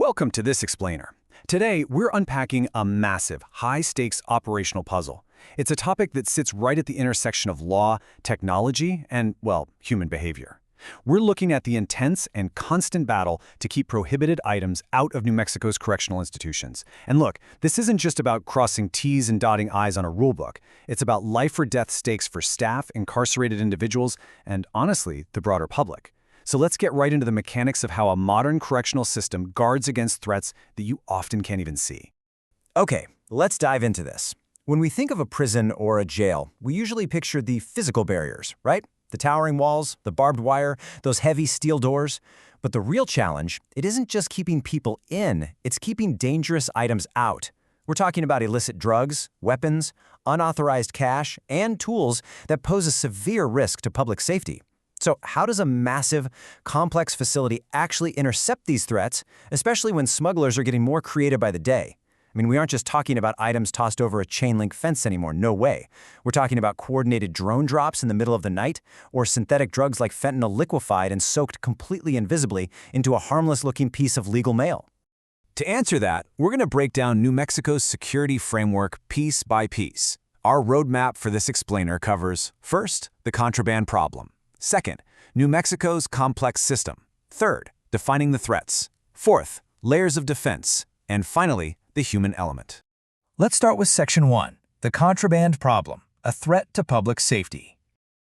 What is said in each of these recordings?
Welcome to this explainer. Today, we're unpacking a massive, high-stakes operational puzzle. It's a topic that sits right at the intersection of law, technology, and, well, human behavior. We're looking at the intense and constant battle to keep prohibited items out of New Mexico's correctional institutions. And look, this isn't just about crossing T's and dotting I's on a rulebook. It's about life-or-death stakes for staff, incarcerated individuals, and, honestly, the broader public. So let's get right into the mechanics of how a modern correctional system guards against threats that you often can't even see. Okay, let's dive into this. When we think of a prison or a jail, we usually picture the physical barriers, right? The towering walls, the barbed wire, those heavy steel doors. But the real challenge, it isn't just keeping people in, it's keeping dangerous items out. We're talking about illicit drugs, weapons, unauthorized cash, and tools that pose a severe risk to public safety. So how does a massive, complex facility actually intercept these threats, especially when smugglers are getting more creative by the day? I mean, we aren't just talking about items tossed over a chain-link fence anymore, no way. We're talking about coordinated drone drops in the middle of the night, or synthetic drugs like fentanyl liquefied and soaked completely invisibly into a harmless-looking piece of legal mail. To answer that, we're going to break down New Mexico's security framework piece by piece. Our roadmap for this explainer covers, first, the contraband problem. Second, New Mexico's complex system. Third, defining the threats. Fourth, layers of defense. And finally, the human element. Let's start with Section 1, the contraband problem, a threat to public safety.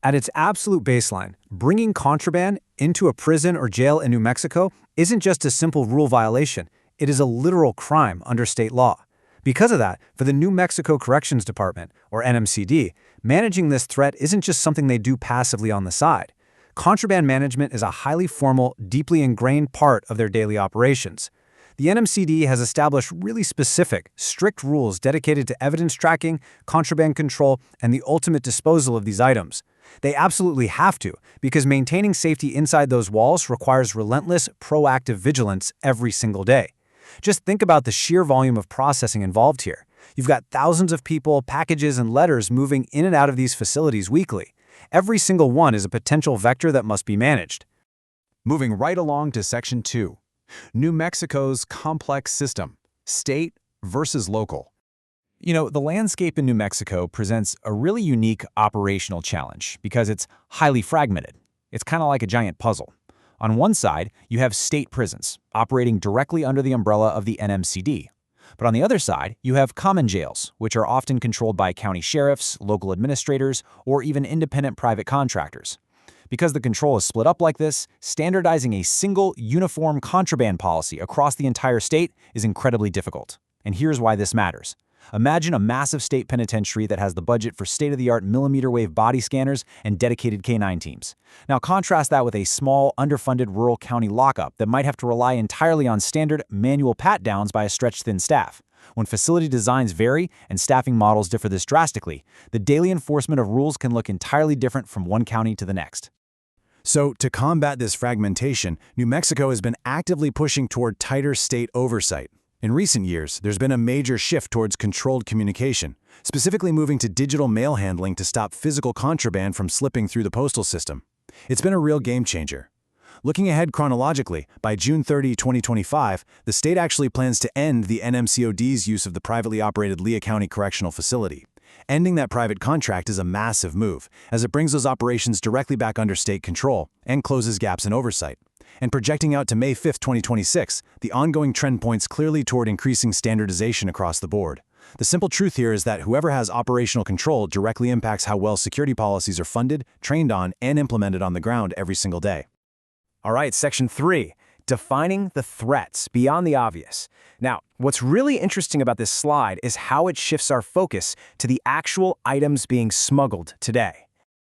At its absolute baseline, bringing contraband into a prison or jail in New Mexico isn't just a simple rule violation. It is a literal crime under state law. Because of that, for the New Mexico Corrections Department, or NMCD, managing this threat isn't just something they do passively on the side. Contraband management is a highly formal, deeply ingrained part of their daily operations. The NMCD has established really specific, strict rules dedicated to evidence tracking, contraband control, and the ultimate disposal of these items. They absolutely have to, because maintaining safety inside those walls requires relentless, proactive vigilance every single day. Just think about the sheer volume of processing involved here. You've got thousands of people, packages, and letters moving in and out of these facilities weekly. Every single one is a potential vector that must be managed. Moving right along to Section 2. New Mexico's complex system, state versus local. You know, the landscape in New Mexico presents a really unique operational challenge because it's highly fragmented. It's kind of like a giant puzzle. On one side, you have state prisons, operating directly under the umbrella of the NMCD. But on the other side, you have common jails, which are often controlled by county sheriffs, local administrators, or even independent private contractors. Because the control is split up like this, standardizing a single, uniform contraband policy across the entire state is incredibly difficult. And here's why this matters. Imagine a massive state penitentiary that has the budget for state-of-the-art millimeter-wave body scanners and dedicated K-9 teams. Now contrast that with a small, underfunded rural county lockup that might have to rely entirely on standard, manual pat-downs by a stretched-thin staff. When facility designs vary and staffing models differ this drastically, the daily enforcement of rules can look entirely different from one county to the next. So, to combat this fragmentation, New Mexico has been actively pushing toward tighter state oversight. In recent years, there's been a major shift towards controlled communication, specifically moving to digital mail handling to stop physical contraband from slipping through the postal system. It's been a real game changer. Looking ahead chronologically, by June 30, 2025, the state actually plans to end the NMCOD's use of the privately operated Lea County Correctional Facility. Ending that private contract is a massive move, as it brings those operations directly back under state control and closes gaps in oversight. And projecting out to May 5, 2026, the ongoing trend points clearly toward increasing standardization across the board. The simple truth here is that whoever has operational control directly impacts how well security policies are funded, trained on, and implemented on the ground every single day. All right, Section 3, defining the threats beyond the obvious. Now, what's really interesting about this slide is how it shifts our focus to the actual items being smuggled today.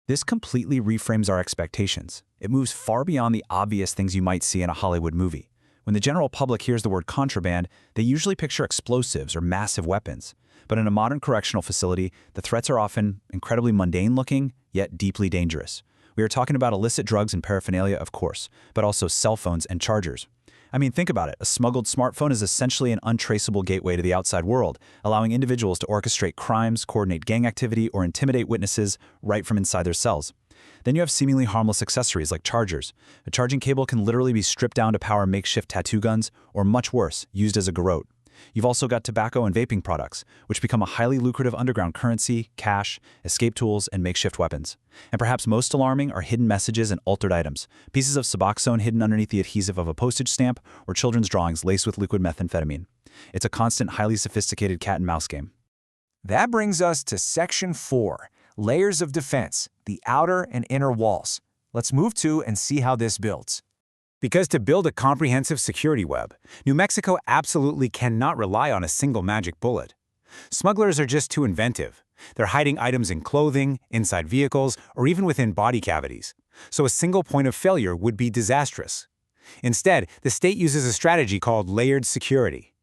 This completely reframes our expectations. It moves far beyond the obvious things you might see in a Hollywood movie. When the general public hears the word contraband, they usually picture explosives or massive weapons. But in a modern correctional facility, the threats are often incredibly mundane-looking, yet deeply dangerous. We are talking about illicit drugs and paraphernalia, of course, but also cell phones and chargers. I mean, think about it. A smuggled smartphone is essentially an untraceable gateway to the outside world, allowing individuals to orchestrate crimes, coordinate gang activity, or intimidate witnesses right from inside their cells. Then you have seemingly harmless accessories like chargers. A charging cable can literally be stripped down to power makeshift tattoo guns, or much worse, used as a garrote. You've also got tobacco and vaping products, which become a highly lucrative underground currency, cash, escape tools, and makeshift weapons. And perhaps most alarming are hidden messages and altered items, pieces of Suboxone hidden underneath the adhesive of a postage stamp, or children's drawings laced with liquid methamphetamine. It's a constant, highly sophisticated cat-and-mouse game. That brings us to Section 4, Layers of Defense, the outer and inner walls. Let's move to and see how this builds. Because to build a comprehensive security web, New Mexico absolutely cannot rely on a single magic bullet. Smugglers are just too inventive. They're hiding items in clothing, inside vehicles, or even within body cavities. So a single point of failure would be disastrous. Instead, the state uses a strategy called layered security.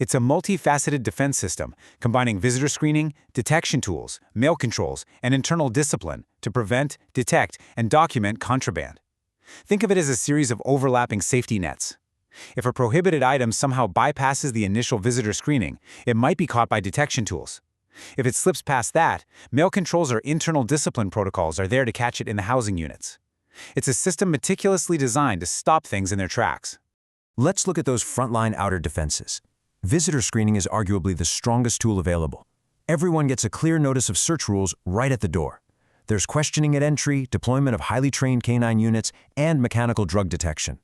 It's a multifaceted defense system, combining visitor screening, detection tools, mail controls, and internal discipline to prevent, detect, and document contraband. Think of it as a series of overlapping safety nets. If a prohibited item somehow bypasses the initial visitor screening, it might be caught by detection tools. If it slips past that, mail controls or internal discipline protocols are there to catch it in the housing units. It's a system meticulously designed to stop things in their tracks. Let's look at those frontline outer defenses. Visitor screening is arguably the strongest tool available. Everyone gets a clear notice of search rules right at the door. There's questioning at entry, deployment of highly trained canine units, and mechanical drug detection.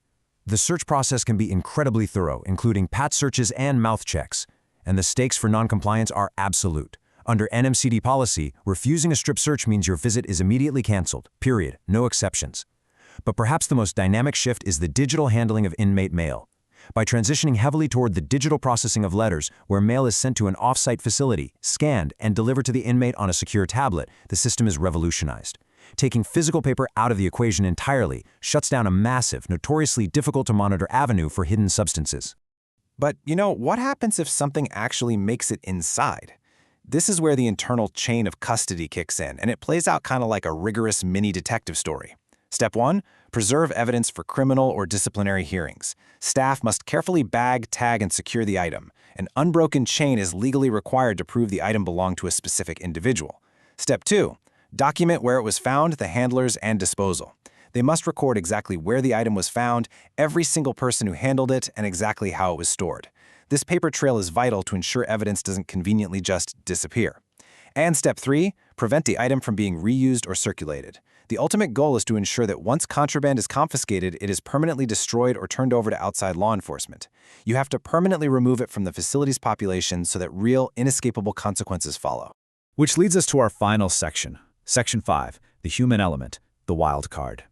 The search process can be incredibly thorough, including pat searches and mouth checks. And the stakes for noncompliance are absolute. Under NMCD policy, refusing a strip search means your visit is immediately canceled, period, no exceptions. But perhaps the most dynamic shift is the digital handling of inmate mail. By transitioning heavily toward the digital processing of letters, where mail is sent to an off-site facility, scanned, and delivered to the inmate on a secure tablet, the system is revolutionized. Taking physical paper out of the equation entirely shuts down a massive, notoriously difficult-to-monitor avenue for hidden substances. But, what happens if something actually makes it inside? This is where the internal chain of custody kicks in, and it plays out kind of like a rigorous mini-detective story. Step 1, preserve evidence for criminal or disciplinary hearings. Staff must carefully bag, tag, and secure the item. An unbroken chain is legally required to prove the item belonged to a specific individual. Step 2, document where it was found, the handlers, and disposal. They must record exactly where the item was found, every single person who handled it, and exactly how it was stored. This paper trail is vital to ensure evidence doesn't conveniently just disappear. And Step 3, prevent the item from being reused or circulated. The ultimate goal is to ensure that once contraband is confiscated, it is permanently destroyed or turned over to outside law enforcement. You have to permanently remove it from the facility's population so that real, inescapable consequences follow. Which leads us to our final section, Section 5, the human element, the wild card.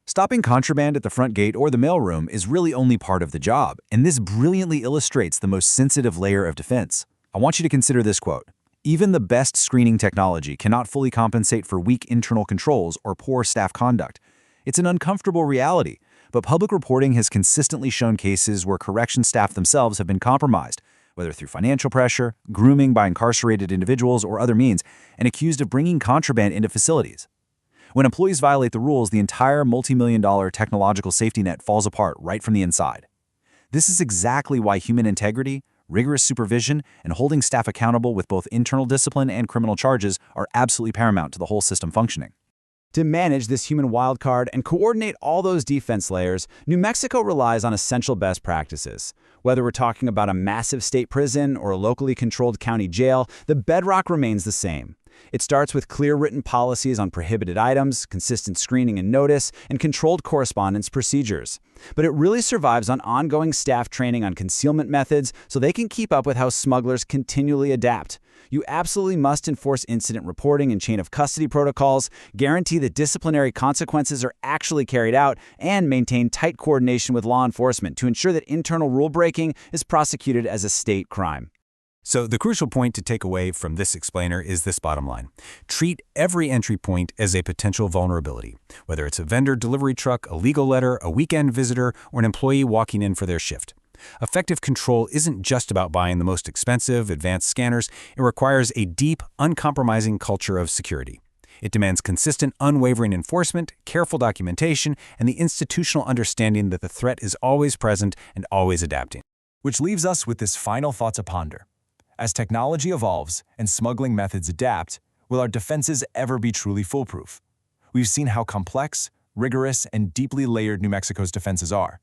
Stopping contraband at the front gate or the mailroom is really only part of the job, and this brilliantly illustrates the most sensitive layer of defense. I want you to consider this quote. Even the best screening technology cannot fully compensate for weak internal controls or poor staff conduct. It's an uncomfortable reality, but public reporting has consistently shown cases where correction staff themselves have been compromised, whether through financial pressure, grooming by incarcerated individuals, or other means, and accused of bringing contraband into facilities. When employees violate the rules, the entire multi-million-dollar technological safety net falls apart right from the inside. This is exactly why human integrity, rigorous supervision, and holding staff accountable with both internal discipline and criminal charges are absolutely paramount to the whole system functioning. To manage this human wildcard and coordinate all those defense layers, New Mexico relies on essential best practices. Whether we're talking about a massive state prison or a locally controlled county jail, the bedrock remains the same. It starts with clear written policies on prohibited items, consistent screening and notice, and controlled correspondence procedures. But it really survives on ongoing staff training on concealment methods so they can keep up with how smugglers continually adapt. You absolutely must enforce incident reporting and chain of custody protocols, guarantee that disciplinary consequences are actually carried out, and maintain tight coordination with law enforcement to ensure that internal rule breaking is prosecuted as a state crime. So the crucial point to take away from this explainer is this bottom line. Treat every entry point as a potential vulnerability, whether it's a vendor delivery truck, a legal letter, a weekend visitor, or an employee walking in for their shift. Effective control isn't just about buying the most expensive, advanced scanners. It requires a deep, uncompromising culture of security. It demands consistent, unwavering enforcement, careful documentation, and the institutional understanding that the threat is always present and always adapting. Which leaves us with this final thought to ponder. As technology evolves and smuggling methods adapt, will our defenses ever be truly foolproof? We've seen how complex, rigorous, and deeply layered New Mexico's defenses are.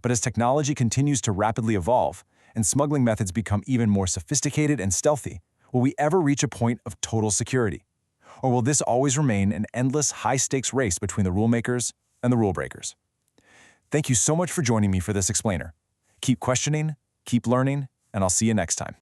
But as technology continues to rapidly evolve, and smuggling methods become even more sophisticated and stealthy, will we ever reach a point of total security? Or will this always remain an endless, high-stakes race between the rule makers and the rule breakers? Thank you so much for joining me for this explainer. Keep questioning, keep learning, and I'll see you next time.